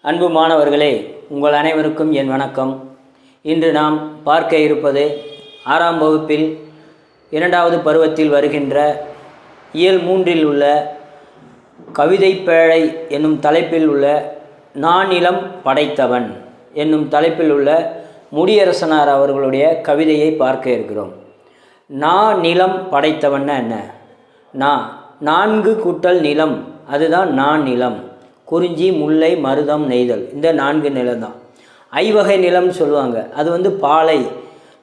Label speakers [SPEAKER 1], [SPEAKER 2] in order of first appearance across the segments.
[SPEAKER 1] அன்பு மாணவர்களே, உங்கள் அனைவருக்கும் என் வணக்கம். இன்று நாம் பார்க்க இருப்பது 6ஆம் வகுப்பில் 2வது பருவத்தில் வருகின்ற இயல் 3இல் உள்ள கவிதை பேழை என்னும் தலைப்பில் உள்ள நானிலம் படைத்தவன் என்னும் தலைப்பில் உள்ள முடியரசனார் அவர்களுடைய கவிதையை பார்க்க இருக்கிறோம். நிலம் படைத்தவன்னா என்ன? 4 கூட்டல் நிலம், அதுதான் நிலம். குறிஞ்சி, முல்லை, மருதம், நெய்தல், இந்த 4 நிலம் தான். ஐவகை நிலம்னு சொல்லுவாங்க. அது பாலை.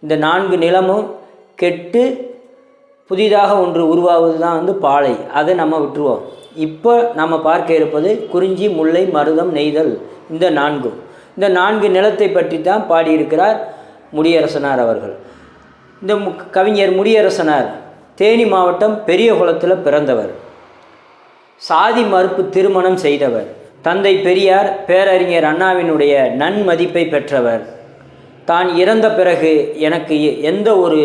[SPEAKER 1] இந்த 4 நிலமும் கெட்டு புதிதாக ஒன்று உருவாவது தான் பாலை. அதை நம்ம விட்டுருவோம். இப்போ நம்ம பார்க்க இருப்பது குறிஞ்சி, முல்லை, மருதம், நெய்தல், இந்த 4. இந்த 4 நிலத்தை பற்றி தான் பாடியிருக்கிறார் முடியரசனார் அவர்கள். இந்த கவிஞர் முடியரசனார் தேனி மாவட்டம் பெரியகுளத்தில் பிறந்தவர். சாதி மறுப்பு திருமணம் செய்தவர். தந்தை பெரியார் பேரறிஞர் அண்ணாவினுடைய நன்மதிப்பை பெற்றவர். தான் இறந்த பிறகு எனக்கு எந்த ஒரு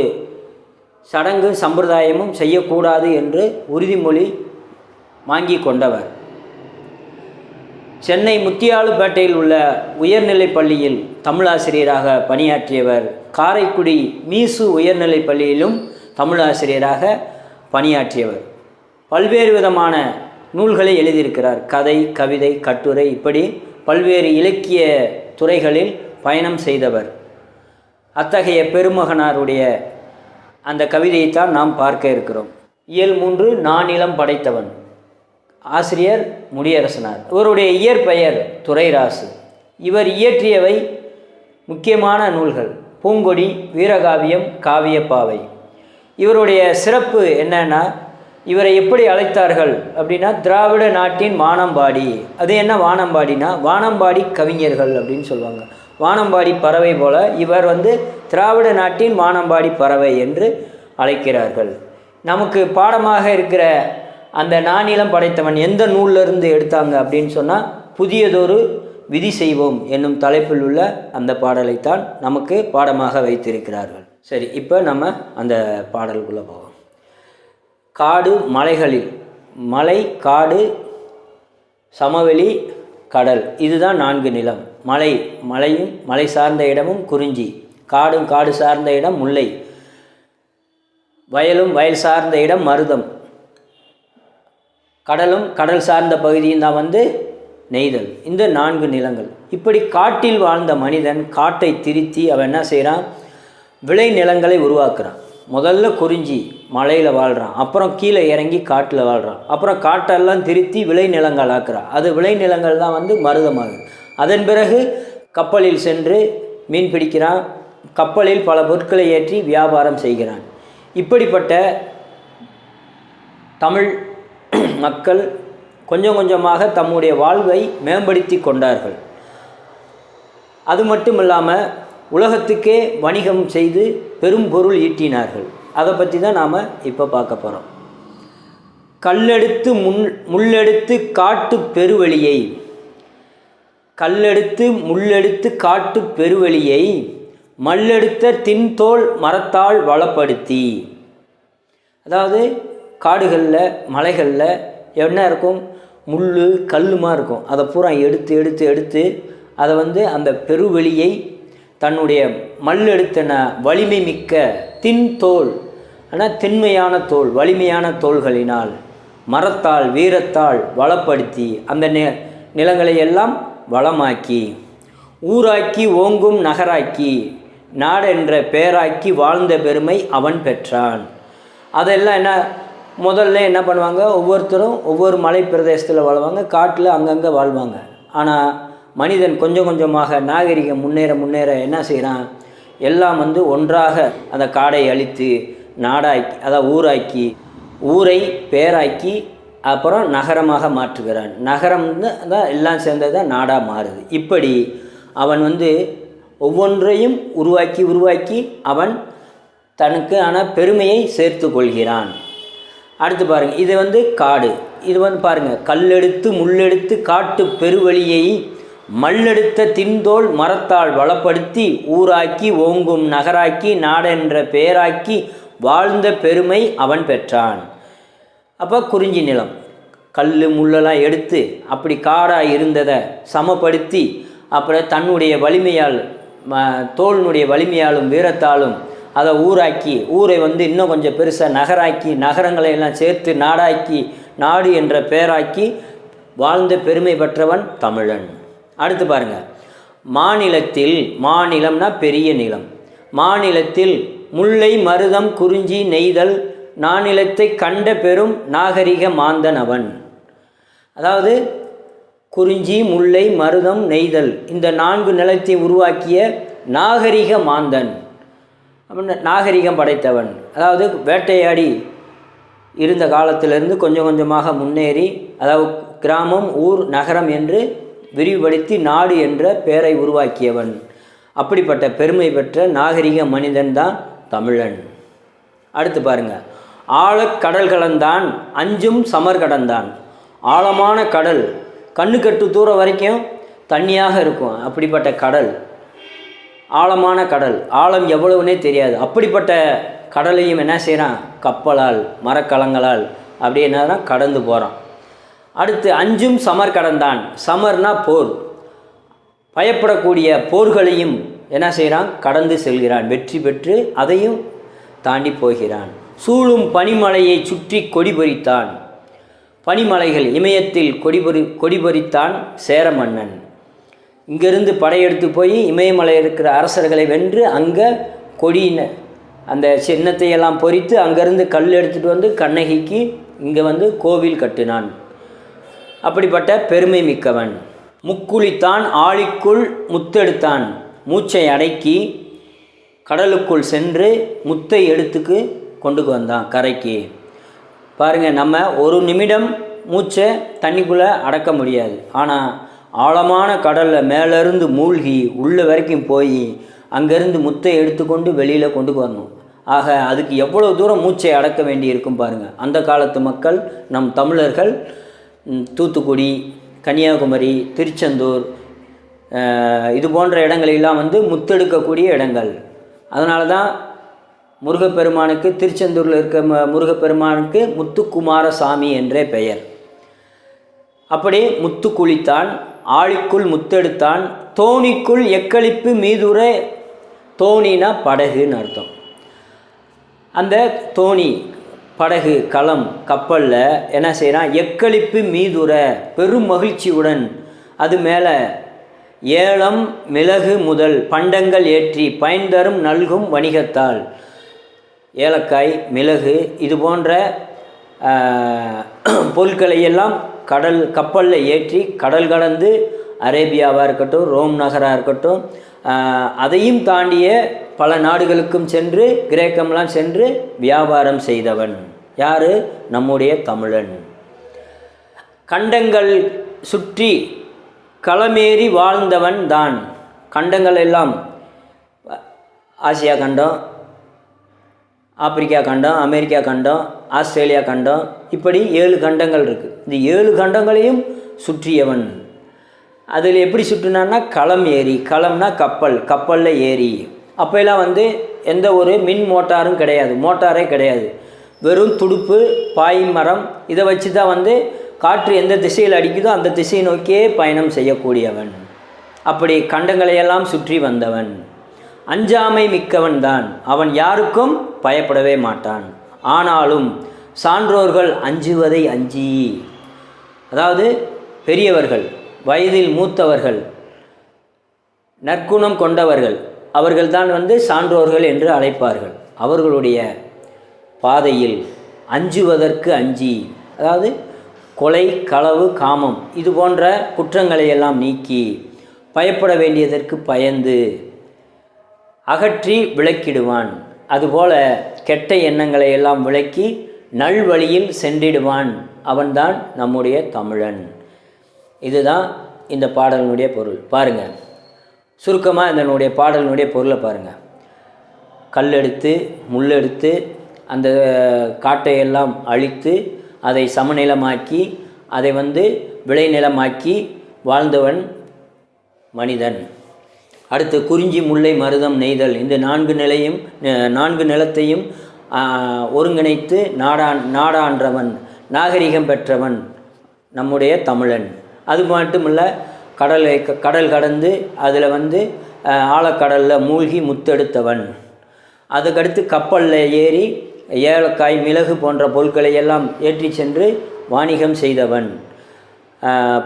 [SPEAKER 1] சடங்கு சம்பிரதாயமும் செய்யக்கூடாது என்று உறுதிமொழி வாங்கி கொண்டவர். சென்னை முத்தியாலுப்பேட்டையில் உள்ள உயர்நிலைப் பள்ளியில் தமிழாசிரியராக பணியாற்றியவர். காரைக்குடி மீசு உயர்நிலைப் பள்ளியிலும் தமிழாசிரியராக பணியாற்றியவர். பல்வேறு விதமான நூல்களை எழுதியிருக்கிறார். கதை, கவிதை, கட்டுரை, இப்படி பல்வேறு இலக்கிய துறைகளில் பயணம் செய்தவர். அத்தகைய பெருமகனாருடைய அந்த கவிதையைத்தான் நாம் பார்க்க இருக்கிறோம். இயல் 3 நானிலம் படைத்தவன். ஆசிரியர் முடியரசனார். இவருடைய இயற்பெயர் துரைராசு. இவர் இயற்றியவை முக்கியமான நூல்கள்: பூங்கொடி, வீரகாவியம், காவியப்பாவை. இவருடைய சிறப்பு என்னன்னா, இவரை எப்படி அழைத்தார்கள் அப்படின்னா, திராவிட நாட்டின் வானம்பாடி. அது என்ன வானம்பாடினா, வானம்பாடி கவிஞர்கள் அப்படின்னு சொல்லுவாங்க. வானம்பாடி பறவை போல இவர் திராவிட நாட்டின் வானம்பாடி பறவை என்று அழைக்கிறார்கள். நமக்கு பாடமாக இருக்கிற அந்த நானிலம் படைத்தவன் எந்த நூலிலிருந்து எடுத்தாங்க அப்படின்னு சொன்னால், புதியதொரு விதி செய்வோம் என்னும் தலைப்பில் உள்ள அந்த பாடலைத்தான் நமக்கு பாடமாக வைத்திருக்கிறார்கள். சரி, இப்போ நம்ம அந்த பாடலுக்குள்ளே போவோம். காடு மலைகளில், மலை, காடு, சமவெளி, கடல், இதுதான் 4 நிலம். மலையும் மலை சார்ந்த இடமும் குறிஞ்சி, காடும் காடு சார்ந்த இடம் முல்லை, வயலும் வயல் சார்ந்த இடம் மருதம், கடலும் கடல் சார்ந்த பகுதியும் தான் நெய்தல். இந்த 4 நிலங்கள். இப்படி காட்டில் வாழ்ந்த மனிதன் காட்டை திருத்தி அவன் என்ன செய்கிறான்? விளை நிலங்களை உருவாக்குறான். முதல்ல குறிஞ்சி மலையில் வாழ்கிறான், அப்புறம் கீழே இறங்கி காட்டில் வாழ்கிறான், அப்புறம் காட்டெல்லாம் திருத்தி விளை நிலங்கள் ஆக்குறான். அது விளை நிலங்கள் தான் மருதமாகுது. அதன் பிறகு கப்பலில் சென்று மீன் பிடிக்கிறான், கப்பலில் பல பொருட்களை ஏற்றி வியாபாரம் செய்கிறான். இப்படிப்பட்ட தமிழ் மக்கள் கொஞ்சம் கொஞ்சமாக தம்முடைய வாழ்வை மேம்படுத்தி கொண்டார்கள். அது மட்டும் இல்லாமல் உலகத்துக்கே வணிகம் செய்து பெரும் பொருள் ஈட்டினார்கள். அதை பற்றி தான் நாம் இப்போ பார்க்க போகிறோம். கல்லெடுத்து முள்ளெடுத்து காட்டு பெருவெளியை, கல்லெடுத்து முள்ளெடுத்து காட்டு பெருவெளியை மல்லெடுத்த தின்தோல் மரத்தால் வளப்படுத்தி. அதாவது காடுகளில் மலைகளில் என்ன இருக்கும்? முள் கல்லுமா இருக்கும். அதை பூரா எடுத்து எடுத்து எடுத்து அதை அந்த பெருவெளியை தன்னுடைய மல்லெடுத்தன வலிமை மிக்க தின்தோல், ஆனால் திண்மையான தோல், வலிமையான தோள்களினால், மரத்தால் வீரத்தால் வளப்படுத்தி அந்த நிலங்களை எல்லாம் வளமாக்கி, ஊராக்கி ஓங்கும் நகராக்கி, நாடென்ற பேராக்கி வாழ்ந்த பெருமை அவன் பெற்றான். அதெல்லாம் முதல்ல என்ன பண்ணுவாங்க? ஒவ்வொருத்தரும் ஒவ்வொரு மலை பிரதேசத்தில் வாழ்வாங்க, காட்டில் அங்கங்கே வாழ்வாங்க. ஆனால் மனிதன் கொஞ்சம் கொஞ்சமாக நாகரிகம் முன்னேற என்ன செய்கிறான்? எல்லாம் ஒன்றாக அந்த காடை அழித்து நாடாக்கி, அதாவது ஊராக்கி, ஊரை பேராக்கி, அப்புறம் நகரமாக மாற்றுகிறான். நகரம் தான் எல்லாம் சேர்ந்தது தான் நாடாக மாறுது. இப்படி அவன் ஒவ்வொன்றையும் உருவாக்கி அவன் தனக்கான பெருமையை சேர்த்து கொள்கிறான். அடுத்து பாருங்கள், இது காடு. இது பாருங்கள், கல்லெடுத்து முள்ளெடுத்து காட்டு பெருவெளியை மல்லெடுத்த தின்தோல் மரத்தால் வளப்படுத்தி ஊராக்கி ஓங்கும் நகராக்கி நாடென்ற பேராக்கி வாழ்ந்த பெருமை அவன் பெற்றான். அப்போ குறிஞ்சி நிலம். கல் முள்ளெல்லாம் எடுத்து அப்படி காடாக இருந்ததை சமப்படுத்தி அப்புறம் தன்னுடைய வலிமையால் தோளினுடைய வலிமையாலும் வீரத்தாலும் அதை ஊராக்கி ஊரை வந்து இன்னும் கொஞ்சம் பெருசாக நகராக்கி நகரங்களை எல்லாம் சேர்த்து நாடாக்கி நாடு என்ற பெயராக்கி வாழ்ந்த பெருமை பெற்றவன் தமிழன். அடுத்து பாருங்கள், மாநிலத்தில், மாநிலம்னா பெரிய நிலம், மாநிலத்தில் முல்லை மருதம் குறிஞ்சி நெய்தல் நானிலத்தை கண்ட பெரும் நாகரிக மாந்தன் அவன். அதாவது குறிஞ்சி முல்லை மருதம் நெய்தல் இந்த 4 நிலத்தை உருவாக்கிய நாகரிக மாந்தன், நாகரிகம் படைத்தவன். அதாவது வேட்டையாடி இருந்த காலத்திலிருந்து கொஞ்சம் கொஞ்சமாக முன்னேறி, அதாவது கிராமம் ஊர் நகரம் என்று விரிவுபடுத்தி நாடு என்ற பெயரை உருவாக்கியவன். அப்படிப்பட்ட பெருமை பெற்ற நாகரிக மனிதன்தான் தமிழன். அடுத்து பாருங்கள், ஆழக்கடல் கடந்தான் அஞ்சும் சமர் கடந்தான். ஆழமான கடல், கண்ணுக்கட்டு தூரம் வரைக்கும் தண்ணியாக இருக்கும். அப்படிப்பட்ட கடல், ஆழமான கடல், ஆழம் எவ்வளவுனே தெரியாது. அப்படிப்பட்ட கடலையும் என்ன செய்கிறான், கப்பலால் மரக்கலங்களால் அப்படியே என்ன கடந்து போகிறான். அடுத்து அஞ்சும் சமர் கடந்தான். சமர்னா போர், பயப்படக்கூடிய போர்களையும் என்ன செய்கிறான், கடந்து செல்கிறான், வெற்றி பெற்று அதையும் தாண்டி போகிறான். சூழும் பனிமலையை சுற்றி கொடி பொறித்தான். பனிமலைகள் இமயத்தில் கொடி பொறித்தான் சேர மன்னன். இங்கிருந்து படையெடுத்து போய் இமயமலை இருக்கிற அரசர்களை வென்று அங்கே கொடியின அந்த சின்னத்தையெல்லாம் பொறித்து அங்கேருந்து கல் எடுத்துகிட்டு வந்து கண்ணகிக்கு இங்கே வந்து கோவில் கட்டினான். அப்படிப்பட்ட பெருமை மிக்கவன். முக்குளித்தான் ஆழிக்குள் முத்தெடுத்தான். மூச்சை அடக்கி கடலுக்குள் சென்று முத்தை எடுத்துக்கு கொண்டு வந்தான் கரைக்கு. பாருங்கள், நம்ம ஒரு நிமிடம் மூச்சை தண்ணிக்குள்ளே அடக்க முடியாது. ஆனால் ஆழமான கடலில் மேலேருந்து மூழ்கி உள்ள வரைக்கும் போய் அங்கேருந்து முத்தை எடுத்துக்கொண்டு வெளியில் கொண்டு வரணும். ஆக அதுக்கு எவ்வளோ தூரம் மூச்சை அடக்க வேண்டி இருக்கும் பாருங்கள். அந்த காலத்து மக்கள், நம் தமிழர்கள், தூத்துக்குடி, கன்னியாகுமரி, திருச்செந்தூர் இது போன்ற இடங்களெல்லாம் வந்து முத்தெடுக்கக்கூடிய இடங்கள். அதனால தான் முருகப்பெருமானுக்கு, திருச்செந்தூரில் இருக்க முருகப்பெருமானுக்கு முத்துக்குமாரசாமி என்றே பெயர். அப்படி முத்து குளித்தான், ஆழிக்குள் முத்தெடுத்தான், தோணிக்குள் எக்களிப்பு மீதுர. தோணினா படகுன்னு அர்த்தம். அந்த தோணி, படகு, களம், கப்பலில் என்ன செய்கிறான், எக்களிப்பு மீதுர பெரும் மகிழ்ச்சியுடன் அது மேலே ஏலம் மிளகு முதல் பண்டங்கள் ஏற்றி பயன்தரும் நல்கும் வணிகத்தால். ஏலக்காய், மிளகு இது போன்ற பொருட்களையெல்லாம் கப்பலில் ஏற்றி கடல் கடந்து அரேபியாவாக இருக்கட்டும், ரோம் நகராக இருக்கட்டும், அதையும் தாண்டிய பல நாடுகளுக்கும் சென்று, கிரேக்கம்லாம் சென்று வியாபாரம் செய்தவன் யார், நம்முடைய தமிழன். கண்டங்கள் சுற்றி களமேறி வாழ்ந்தவன் தான். கண்டங்கள் எல்லாம் ஆசியா கண்டம், ஆப்பிரிக்கா கண்டம், அமெரிக்கா கண்டம், ஆஸ்திரேலியா கண்டம், இப்படி 7 கண்டங்கள் இருக்குது. இந்த 7 கண்டங்களையும் சுற்றியவன். அதில் எப்படி சுற்றினான்னா களம் ஏறி, களம்னா கப்பல், கப்பலில் ஏறி. அப்போல்லாம் வந்து எந்த ஒரு மின் மோட்டாரும் கிடையாது, மோட்டாரே கிடையாது. வெறும் துடுப்பு, பாய் மரம் இதை வச்சு தான் வந்து காற்று எந்த திசையில் அடிக்குதோ அந்த திசையை நோக்கியே பயணம் செய்யக்கூடியவன். அப்படி கண்டங்களையெல்லாம் சுற்றி வந்தவன். அஞ்சாமை மிக்கவன் தான். அவன் யாருக்கும் பயப்படவே மாட்டான். ஆனாலும் சான்றோர்கள் அஞ்சுவதை அஞ்சி, அதாவது பெரியவர்கள், வயதில் மூத்தவர்கள், நற்குணம் கொண்டவர்கள், அவர்கள்தான் வந்து சான்றோர்கள் என்று அழைப்பார்கள். அவர்களுடைய பாதையில் அஞ்சுவதற்கு அஞ்சி, அதாவது கொலை, களவு, காமம் இது போன்ற குற்றங்களை எல்லாம் நீக்கி பயப்பட வேண்டியதற்கு பயந்து அகற்றி விளக்கிடுவான். அதுபோல கெட்ட எண்ணங்களை எல்லாம் விளக்கி நல்வழியில் சென்றிடுவான். அவன்தான் நம்முடைய தமிழன். இதுதான் இந்த பாடலினுடைய பொருள். பாருங்கள், சுருக்கமாக இதனுடைய பாடலினுடைய பொருளை பாருங்கள். கல்லெடுத்து முள்ளெடுத்து அந்த காட்டையெல்லாம் அழித்து அதை சமநிலமாக்கி அதை வந்து விளைநிலமாக்கி வாழ்ந்தவன் மனிதன். அடுத்து குறிஞ்சி முல்லை மருதம் நெய்தல் இந்த 4 நிலத்தையும் ஒருங்கிணைத்து நாடான்றவன், நாகரிகம் பெற்றவன், நம்முடைய தமிழன். அது மட்டும் இல்லை, கடல் கடந்து அதில் வந்து ஆழக்கடலில் மூழ்கி முத்தெடுத்தவன். அதுக்கடுத்து கப்பலில் ஏறி ஏலக்காய் மிளகு போன்ற பொருட்களை எல்லாம் ஏற்றி சென்று வாணிகம் செய்தவன்.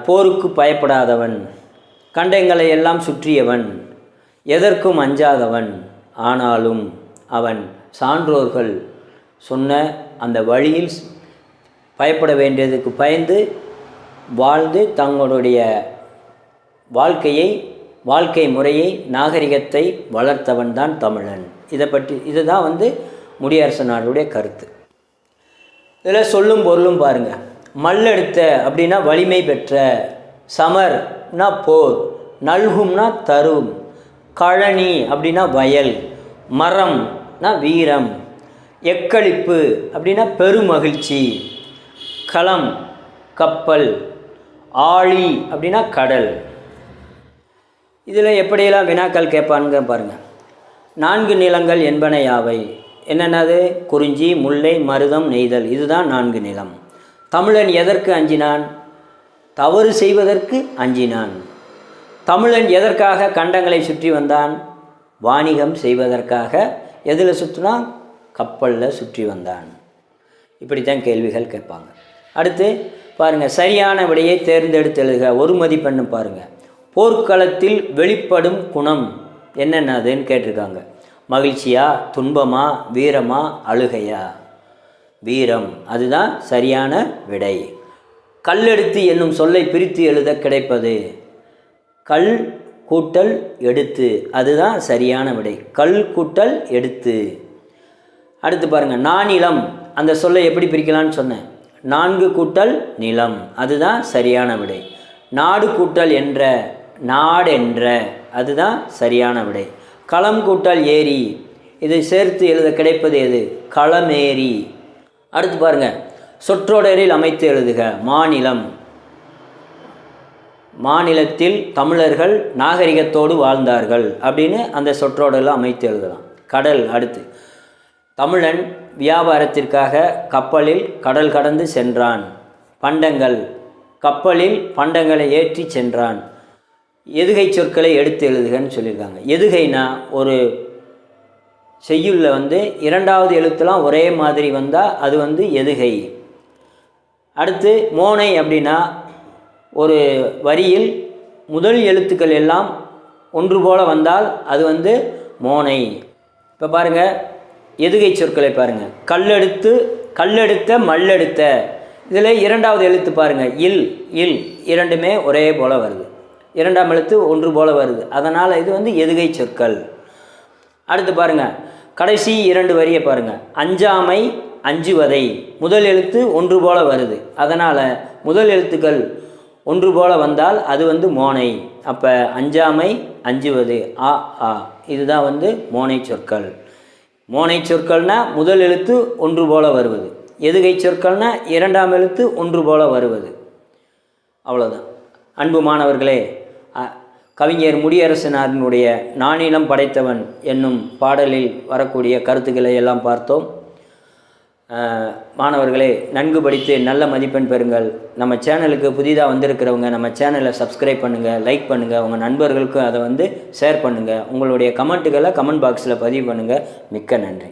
[SPEAKER 1] போருக்கு பயப்படாதவன், கண்டங்களை எல்லாம் சுற்றியவன், எதற்கும் அஞ்சாதவன். ஆனாலும் அவன் சான்றோர்கள் சொன்ன அந்த வழியில் பயப்பட வேண்டியதுக்கு பயந்து வாழ்ந்து தங்களுடைய வாழ்க்கை முறையை நாகரிகத்தை வளர்த்தவன் தான் தமிழன். இதுதான் வந்து முடியரசனாருடைய கருத்து. இதில் சொல்லும் பொருளும் பாருங்கள். மல்லெடுத்த அப்படின்னா வலிமை பெற்ற, சமர்னா போர், நல்கும்னா தரும், கழனி அப்படின்னா வயல், மரம்னா வீரம், எக்களிப்பு அப்படின்னா பெருமகிழ்ச்சி, களம் கப்பல், ஆழி அப்படின்னா கடல். இதில் எப்படியெல்லாம் வினாக்கள் கேட்பானுங்க பாருங்கள். 4 நிலங்கள் என்பன யாவை? என்னென்னது? குறிஞ்சி, முல்லை, மருதம், நெய்தல். இதுதான் 4 நிலம். தமிழன் எதற்கு அஞ்சினான்? தவறு செய்வதற்கு அஞ்சினான். தமிழன் எதற்காக கண்டங்களை சுற்றி வந்தான்? வாணிகம் செய்வதற்காக. எதில் சுற்றினான்? கப்பலில் சுற்றி வந்தான். இப்படித்தான் கேள்விகள் கேட்பாங்க. அடுத்து பாருங்கள், சரியான விடையை தேர்ந்தெடுத்து எழுதுக. 1 மதிப்பெண்ணு பாருங்கள். போர்க்களத்தில் வெளிப்படும் குணம் என்னென்னதுன்னு கேட்டிருக்காங்க. மகிழ்ச்சியா, துன்பமா, வீரமா, அழுகையா? வீரம், அதுதான் சரியான விடை. கல்லெடுத்து என்னும் சொல்லை பிரித்து எழுத கிடைப்பது கல் கூட்டல் எடுத்து, அதுதான் சரியான விடை. கல் கூட்டல் எடுத்து. அடுத்து பாருங்கள், நானிலம் அந்த சொல்லை எப்படி பிரிக்கலான்னு சொன்னேன். 4 கூட்டல் நிலம், அதுதான் சரியான விடை. நாடு கூட்டல் என்ற, நாடென்ற, அதுதான் சரியான விடை. களம் கூட்டல் ஏரி, இதை சேர்த்து எழுத கிடைப்பது எது? களமேரி. அடுத்து பாருங்கள், சொற்றொடரில் அமைத்து எழுதுக. மாநிலம், மாநிலத்தில் தமிழர்கள் நாகரிகத்தோடு வாழ்ந்தார்கள் அப்படின்னு அந்த சொற்றொடரில் அமைத்து எழுதலாம். கடல். அடுத்து, தமிழன் வியாபாரத்திற்காக கப்பலில் கடல் கடந்து சென்றான். பண்டங்கள், கப்பலில் பண்டங்களை ஏற்றி சென்றான். எதுகை சொற்களை எடுத்து எழுதுகன்னு சொல்லியிருக்காங்க. எதுகைனா ஒரு செய்யுளில் வந்து 2வது எழுத்துலாம் ஒரே மாதிரி வந்தால் அது வந்து எதுகை. அடுத்து மோனை அப்படின்னா ஒரு வரியில் முதல் எழுத்துக்கள் எல்லாம் ஒன்று போல வந்தால் அது வந்து மோனை. இப்போ பாருங்கள், எதுகை சொற்களை பாருங்கள். கல்லெடுத்த, மல்லெடுத்த. இதில் 2வது எழுத்து பாருங்கள், இல் இரண்டுமே ஒரே போல் வருது. 2ஆம் எழுத்து ஒன்று போல் வருது. அதனால் இது வந்து எதுகை சொற்கள். அடுத்து பாருங்கள், கடைசி 2 வரியை பாருங்கள். அஞ்சாமை, அஞ்சுவதை. முதல் எழுத்து ஒன்று போல் வருது. அதனால் முதல் எழுத்துக்கள் ஒன்று போல் வந்தால் அது வந்து மோனை. அப்போ அஞ்சாமை, அஞ்சுவது, ஆ. இதுதான் வந்து மோனை சொற்கள். மோனை சொற்கள்னால் முதல் எழுத்து ஒன்று போல் வருவது. எதுகை சொற்கள்னால் 2ஆம் எழுத்து ஒன்று போல் வருவது. அவ்வளோதான். அன்பு மாணவர்களே, கவிஞர் முடியரசனாரினுடைய நானிலம் படைத்தவன் என்னும் பாடலில் வரக்கூடிய கருத்துக்களை எல்லாம் பார்த்தோம். மாணவர்களே, நன்கு படித்து நல்ல மதிப்பெண் பெறுங்கள். நம்ம சேனலுக்கு புதிதாக வந்திருக்கிறவங்க நம்ம சேனலை சப்ஸ்கிரைப் பண்ணுங்கள், லைக் பண்ணுங்கள், உங்கள் நண்பர்களுக்கும் அதை வந்து ஷேர் பண்ணுங்கள். உங்களுடைய கமெண்ட்டுகளை கமெண்ட் பாக்ஸில் பதிவு பண்ணுங்கள். மிக்க நன்றி.